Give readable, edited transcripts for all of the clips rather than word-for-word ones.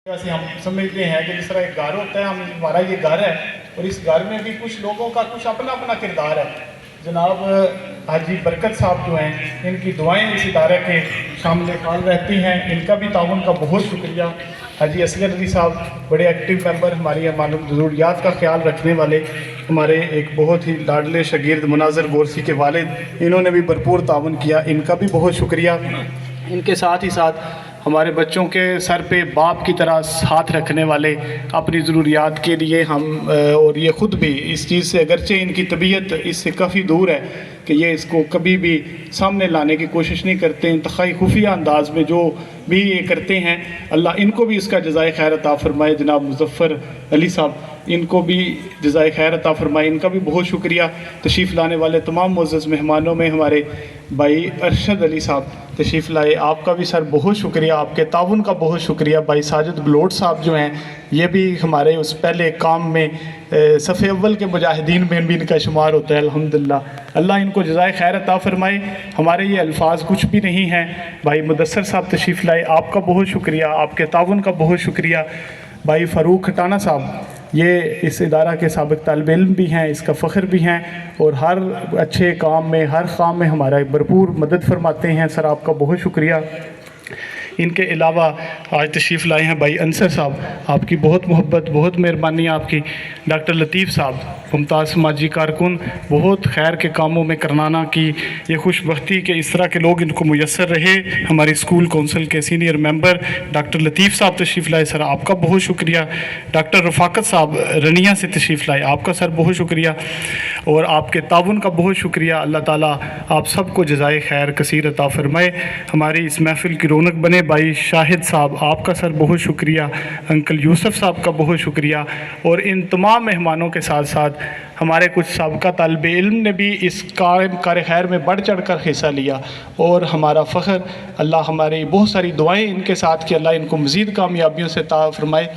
से हम समझते हैं कि जिस तरह एक घर होता है, हमारा ये घर है और इस घर में भी कुछ लोगों का कुछ अपना अपना किरदार है। जनाब हाजी बरकत साहब जो हैं, इनकी दुआएं इस इदारे के शामिल फाल रहती हैं, इनका भी ताउन का बहुत शुक्रिया। हाजी असगर अली साहब बड़े एक्टिव मेंबर, हमारी मालूम ज़रूरियात का ख्याल रखने वाले, हमारे एक बहुत ही लाडले शगीर्द मुनाज़र गोरसी के वालिद, इन्होंने भी भरपूर ताउन किया, इनका भी बहुत शुक्रिया। इनके साथ ही साथ हमारे बच्चों के सर पे बाप की तरह हाथ रखने वाले, अपनी ज़रूरियात के लिए हम और ये ख़ुद भी इस चीज़ से, अगरचे इनकी तबीयत इससे काफ़ी दूर है कि ये इसको कभी भी सामने लाने की कोशिश नहीं करते, इंतहाई खुफिया अंदाज में जो भी ये करते हैं, अल्लाह इनको भी इसका जज़ाए खैर अता फ़रमाए। जनाब मुज़फ़्फ़र अली साहब, इनको भी जज़ाए खैर अता फ़रमाए, इनका भी बहुत शुक्रिया। तशरीफ़ लाने वाले तमाम मुअज़्ज़ज़ मेहमानों में हमारे भाई अरशद अली साहब तशरीफ़ लाए, आपका भी सर बहुत शुक्रिया, आपके ताउन का बहुत शुक्रिया। भाई साजिद बलोट साहब जो हैं, ये भी हमारे उस पहले काम में सफ़े अव्वल के मुजाहिदीन में भी इनका शुमार होता है। अल्हम्दुलिल्लाह, अल्लाह इनको जज़ाए खैर अता फ़रमाए। हमारे ये अल्फाज कुछ भी नहीं हैं। भाई मुदस्सर साहब तशरीफ़ लाए, आपका बहुत शुक्रिया, आपके ताउन का बहुत शुक्रिया। भाई फ़ारूक खटाना साहब, ये इस इदारा के साबिक़ तालिब इल्म भी हैं, इसका फ़ख्र भी हैं और हर अच्छे काम में, हर काम में हमारा भरपूर मदद फरमाते हैं। सर आपका बहुत शुक्रिया। इनके अलावा आज तशरीफ़ लाए हैं भाई अंसर साहब, आपकी बहुत मोहब्बत, बहुत मेहरबानी आपकी। डॉक्टर लतीफ़ साहब, मुमताज़ समाजी कारकुन, बहुत खैर के कामों में करनाना की ये खुशबख्ती कि इस तरह के लोग इनको मुयस्सर रहे। हमारी स्कूल कौंसिल के सीनियर मेंबर डॉक्टर लतीफ़ साहब तशरीफ़ लाए, सर आपका बहुत शुक्रिया। डॉक्टर रफ़ाकत साहब रनिया से तशरीफ़ लाए, आपका सर बहुत शुक्रिया और आपके ताउन का बहुत शुक्रिया। अल्लाह ताला आप सबको जज़ाए खैर कसीर अता फ़रमाए, हमारी इस महफ़िल की रौनक बने। भाई शाहिद साहब, आपका सर बहुत शुक्रिया। अंकल यूसुफ साहब का बहुत शुक्रिया और इन तमाम मेहमानों के साथ साथ हमारे कुछ साबिक़ा तालिब इल्म ने भी इस कार खैर में बढ़ चढ़ कर हिस्सा लिया और हमारा फ़ख्र, अल्लाह हमारी बहुत सारी दुआएं इनके साथ कि अल्लाह इनको मज़ीद कामयाबियों से अता फ़रमाए।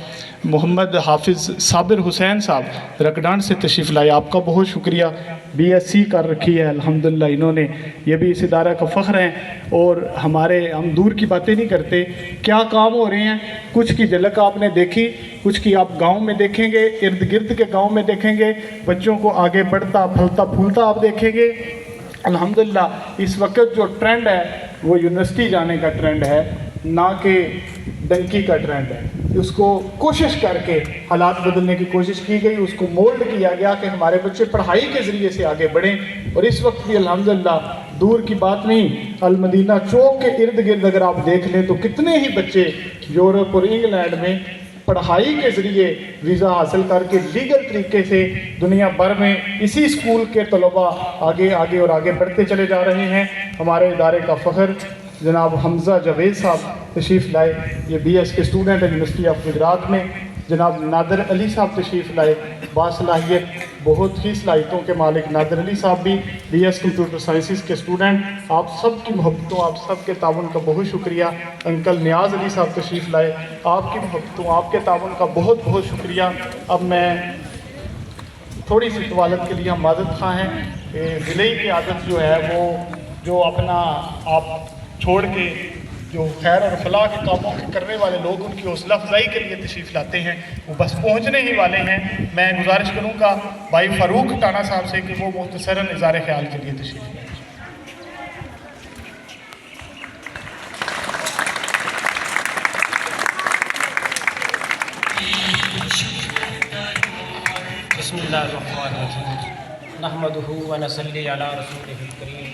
मोहम्मद हाफिज़ साबिर हुसैन साहब रकडान से तशरीफ़ लाए, आपका बहुत शुक्रिया। BSc कर रखी है अल्हम्दुलिल्लाह इन्होंने, ये भी इस इदारा का फ़ख्र हैं और हमारे, हम दूर की बातें नहीं करते, क्या काम हो रहे हैं कुछ की झलक आपने देखी, कुछ की आप गांव में देखेंगे, इर्द गिर्द के गांव में देखेंगे, बच्चों को आगे बढ़ता फलता फूलता आप देखेंगे। अल्हम्दुलिल्लाह इस वक्त जो ट्रेंड है वो यूनिवर्सिटी जाने का ट्रेंड है, ना कि डंकी का ट्रेंड है। उसको कोशिश करके हालात बदलने की कोशिश की गई, उसको मोल्ड किया गया कि हमारे बच्चे पढ़ाई के ज़रिए से आगे बढ़ें। और इस वक्त भी अल्हम्दुलिल्लाह दूर की बात नहीं, अल-मदीना चौक के इर्द गिर्द अगर आप देख लें तो कितने ही बच्चे यूरोप और इंग्लैंड में पढ़ाई के ज़रिए वीज़ा हासिल करके लीगल तरीके से दुनिया भर में इसी स्कूल के तलबा आगे आगे और आगे बढ़ते चले जा रहे हैं। हमारे इदारे का फ़ख्र जनाब हमज़ा जावेद साहब तशरीफ़ लाए, ये BS के स्टूडेंट हैं यूनिवर्सिटी ऑफ गुजरात में। जनाब नादर अली साहब तशरीफ़ लाए, बासलाहियत, बहुत ही सलाहियतों के मालिक नादर अली साहब भी BS कंप्यूटर साइंसेस के स्टूडेंट। आप सब की मोहब्बतों, आप सब के ताउन का बहुत शुक्रिया। अंकल नियाज़ अली साहब तशरीफ़ लाए, आपकी मोहब्बतों, आपके ताउन का बहुत बहुत शुक्रिया। अब मैं थोड़ी सी तवालत के लिए हम माज़रत ख़्वाह हैं, ज़िले की आदत जो है वो जो अपना आप छोड़ के जो खैर और फलाह के कामों के करने वाले लोग उनकी हौसला अफजाई के लिए तशरीफ़ लाते हैं, वो बस पहुँचने ही वाले हैं। मैं गुजारिश करूँगा भाई फ़ारूक खटाना साहब से कि वो मुख्तसरन इज़हार ख्याल के लिए तशरीफ़ लाएँ। बिस्मिल्लाहिर्रहमानिर्रहीम नहमदुहु व नसल्ली अला रसूलिहिल करीम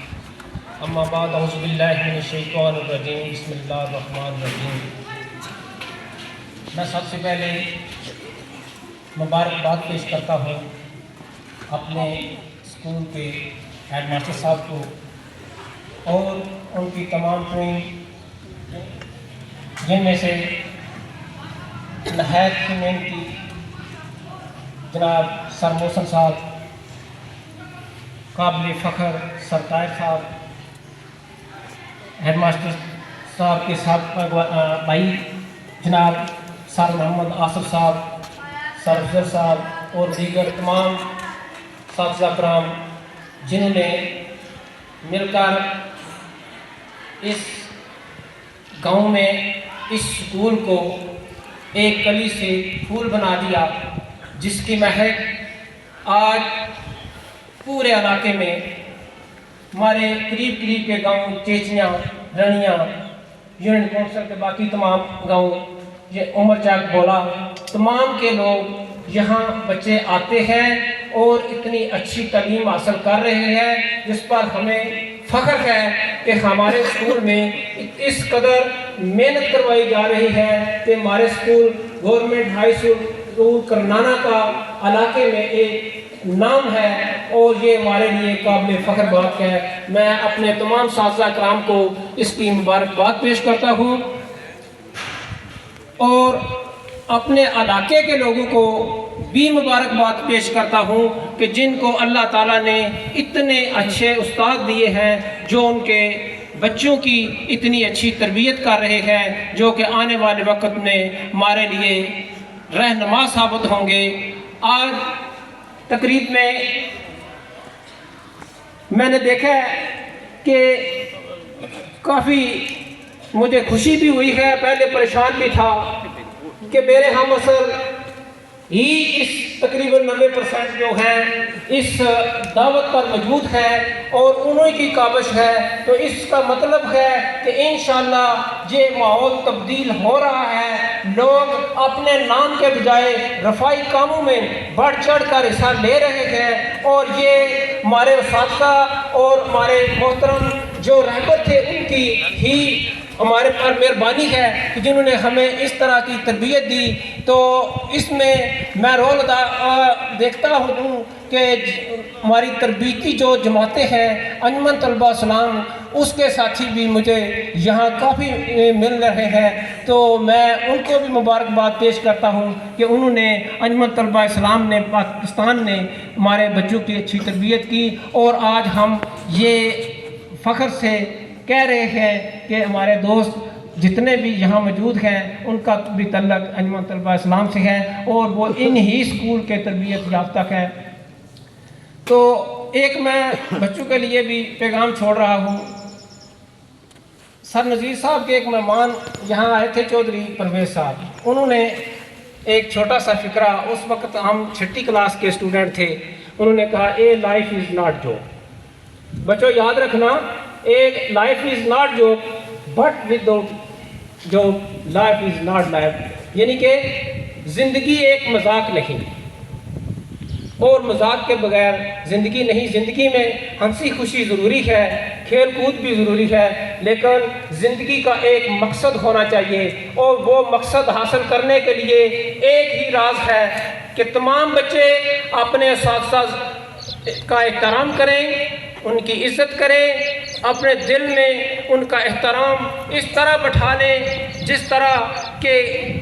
अम्मा बाद औज़ु बिल्लाहि मिनश शैतानिर रजीम बिस्मिल्लाहिर्रहमानिर्रहीम। मैं सबसे पहले मुबारकबाद पेश करता हूँ अपने स्कूल के हेडमास्टर साहब को और उनकी तमाम टीम, जिनमें से नहायत की मेहनती जनाब सर मोहसन साहब, काबिल फ़ख्र सरताज साहब, हेडमास्टर साहब के साथ भाई जनाब सर मोहम्मद आसिफ साहब, सर अफजल साहब और दीगर तमाम साथिया कराम जिन्होंने मिलकर इस गांव में इस स्कूल को ایک کلی سے پھول بنا دیا جس کی مہک آج پورے علاقے میں ہمارے قریب قریب کے گاؤں چیچیاں، رنیاں، یونین کونسل کے باقی تمام گاؤں، یہ عمر چاک بولا، تمام کے لوگ یہاں بچے آتے ہیں اور اتنی اچھی تعلیم حاصل کر رہے ہیں جس پر ہمیں فخر ہے کہ ہمارے اسکول میں اس قدر محنت کروائی جا رہی ہے کہ ہمارے اسکول گورنمنٹ ہائی اسکول کرنانا کا علاقے میں ایک نام ہے اور یہ ہمارے لیے قابل فخر بات ہے۔ میں اپنے تمام اساتذہ کرام کو اس کی مبارکباد پیش کرتا ہوں اور اپنے علاقے کے لوگوں کو بھی مبارکباد پیش کرتا ہوں کہ جن کو اللہ تعالیٰ نے اتنے اچھے استاد دیے ہیں جو ان کے بچوں کی اتنی اچھی تربیت کر رہے ہیں، جو کہ آنے والے وقت میں ہمارے لیے رہنما ثابت ہوں گے۔ آج تقریب میں نے دیکھا ہے کہ کافی مجھے خوشی بھی ہوئی ہے، پہلے پریشان بھی تھا کہ میرے ہم اثر ہی اس تقریباً 90% جو ہیں اس دعوت پر موجود ہے اور انہی کی کاوش ہے، تو اس کا مطلب ہے کہ انشاءاللہ یہ ماحول تبدیل ہو رہا ہے، لوگ اپنے نام کے بجائے رفائی کاموں میں بڑھ چڑھ کر حصہ لے رہے ہیں، اور یہ ہمارے اساتذہ اور ہمارے محترم جو رہبر تھے ان کی ہی ہمارے پر مہربانی ہے کہ جنہوں نے ہمیں اس طرح کی تربیت دی۔ تو اس میں میں رول دیکھتا ہوں کہ ہماری تربیتی جو جماعتیں ہیں، انجمن طلبہ اسلام، اس کے ساتھی بھی مجھے یہاں کافی مل رہے ہیں، تو میں ان کو بھی مبارکباد پیش کرتا ہوں کہ انہوں نے انجمن طلبہ اسلام نے پاکستان نے ہمارے بچوں کی اچھی تربیت کی، اور آج ہم یہ فخر سے کہہ رہے ہیں کہ ہمارے دوست جتنے بھی یہاں موجود ہیں ان کا بھی تعلق انجمن طلبہ اسلام سے ہے اور وہ ان ہی اسکول کے تربیت یافتہ ہے۔ تو ایک میں بچوں کے لیے بھی پیغام چھوڑ رہا ہوں۔ سر نذیر صاحب کے ایک مہمان یہاں آئے تھے، چودھری پرویز صاحب، انہوں نے ایک چھوٹا سا فکرہ، اس وقت ہم 6ٹھی کلاس کے اسٹوڈنٹ تھے، انہوں نے کہا a life is not joke. بچوں یاد رکھنا، ایک life is not joke but with joke life is not life, یعنی کہ زندگی ایک مذاق نہیں اور مذاق کے بغیر زندگی نہیں۔ زندگی میں ہنسی خوشی ضروری ہے، کھیل کود بھی ضروری ہے، لیکن زندگی کا ایک مقصد ہونا چاہیے، اور وہ مقصد حاصل کرنے کے لیے ایک ہی راز ہے کہ تمام بچے اپنے اساتذہ کا احترام کریں، ان کی عزت کریں، اپنے دل میں ان کا احترام اس طرح بٹھا لیں جس طرح کہ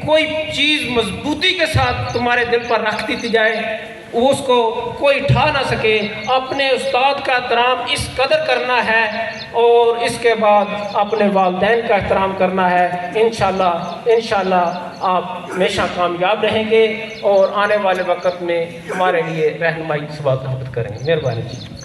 کوئی چیز مضبوطی کے ساتھ تمہارے دل پر رکھ دی جائے، اس کو کوئی ٹھا نہ سکے۔ اپنے استاد کا احترام اس قدر کرنا ہے، اور اس کے بعد اپنے والدین کا احترام کرنا ہے۔ انشاءاللہ آپ ہمیشہ کامیاب رہیں گے اور آنے والے وقت میں ہمارے لیے رہنمائی ثابت کریں گے۔ مہربانی۔